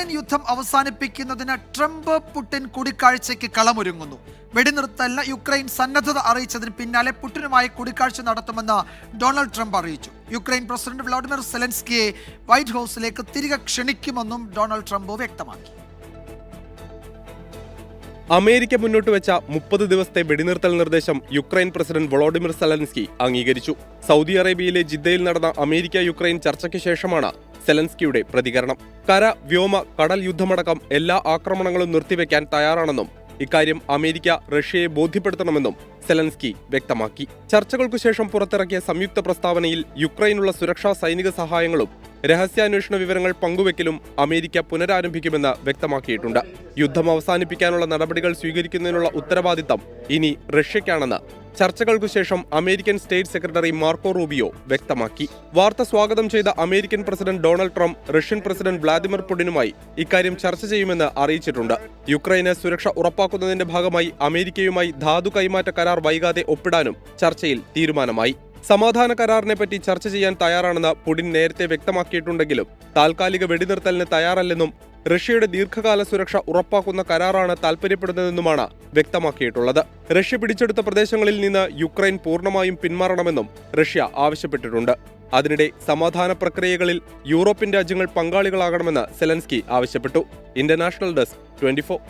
Ukraine യുദ്ധം അവസാനിപ്പിക്കുന്നതിന് Trump Putin കൂടിക്കാഴ്ചയ്ക്ക് കളമൊരുങ്ങുന്നു. വെടിനിർത്തലിന് യുക്രൈൻ സന്നദ്ധത അറിയിച്ചതിന് പിന്നാലെ പുടിനുമായി കൂടിക്കാഴ്ച നടത്തുമെന്ന് ഡൊണാൾഡ് ട്രംപ് അറിയിച്ചു. യുക്രൈൻ പ്രസിഡന്റ് വ്ളാഡിമിർ സെലൻസ്കിയെ വൈറ്റ് ഹൗസിലേക്ക് തിരികെ ക്ഷണിക്കുമെന്നും ഡൊണാൾഡ് ട്രംപ് വ്യക്തമാക്കി. അമേരിക്ക മുന്നോട്ട് വെച്ച 30 ദിവസത്തെ വെടിനിർത്തൽ നിർദ്ദേശം യുക്രൈൻ പ്രസിഡന്റ് വൊളോഡിമിർ സെലൻസ്കി അംഗീകരിച്ചു. സൗദി അറേബ്യയിലെ ജിദ്ദയിൽ നടന്ന അമേരിക്ക യുക്രൈൻ ചർച്ചയ്ക്ക് ശേഷമാണ് സെലൻസ്കിയുടെ പ്രതികരണം. കര, വ്യോമ, കടൽ യുദ്ധമടക്കം എല്ലാ ആക്രമണങ്ങളും നിർത്തിവെക്കാൻ തയ്യാറാണെന്നും ഇക്കാര്യം അമേരിക്ക റഷ്യയെ ബോധ്യപ്പെടുത്തണമെന്നും സെലൻസ്കി വ്യക്തമാക്കി. ചർച്ചകൾക്കു ശേഷം പുറത്തിറക്കിയ സംയുക്ത പ്രസ്താവനയിൽ യുക്രൈനുള്ള സുരക്ഷാ സൈനിക സഹായങ്ങളും രഹസ്യാന്വേഷണ വിവരങ്ങൾ പങ്കുവെക്കലും അമേരിക്ക പുനരാരംഭിക്കുമെന്ന് വ്യക്തമാക്കിയിട്ടുണ്ട്. യുദ്ധം അവസാനിപ്പിക്കാനുള്ള നടപടികൾ സ്വീകരിക്കുന്നതിനുള്ള ഉത്തരവാദിത്തം ഇനി റഷ്യയ്ക്കാണെന്ന് ചർച്ചകൾക്കു ശേഷം American state secretary Marco Rubio വ്യക്തമാക്കി. വാർത്ത സ്വാഗതം ചെയ്ത American president Donald Trump Russian president Vladimir പുടിനുമായി ഇക്കാര്യം ചർച്ച ചെയ്യുമെന്ന് അറിയിച്ചിട്ടുണ്ട്. യുക്രൈന് സുരക്ഷ ഉറപ്പാക്കുന്നതിന്റെ ഭാഗമായി അമേരിക്കയുമായി ധാതു കൈമാറ്റ കരാർ വൈകാതെ ഒപ്പിടാനും ചർച്ചയിൽ തീരുമാനമായി. സമാധാന കരാറിനെപ്പറ്റി ചർച്ച ചെയ്യാൻ തയ്യാറാണെന്ന് പുടിൻ നേരത്തെ വ്യക്തമാക്കിയിട്ടുണ്ടെങ്കിലും താൽക്കാലിക വെടിനിർത്തലിന് തയ്യാറല്ലെന്നും റഷ്യയുടെ ദീർഘകാല സുരക്ഷ ഉറപ്പാക്കുന്ന കരാറാണ് താൽപര്യപ്പെടുന്നതെന്നുമാണ് വ്യക്തമാക്കിയിട്ടുള്ളത്. റഷ്യ പിടിച്ചെടുത്ത പ്രദേശങ്ങളിൽ നിന്ന് യുക്രൈൻ പൂർണ്ണമായും പിന്മാറണമെന്നും റഷ്യ ആവശ്യപ്പെട്ടിട്ടുണ്ട്. അതിനിടെ സമാധാന പ്രക്രിയകളിൽ യൂറോപ്യൻ രാജ്യങ്ങൾ പങ്കാളികളാകണമെന്ന് സെലൻസ്കി ആവശ്യപ്പെട്ടു. International desk 24.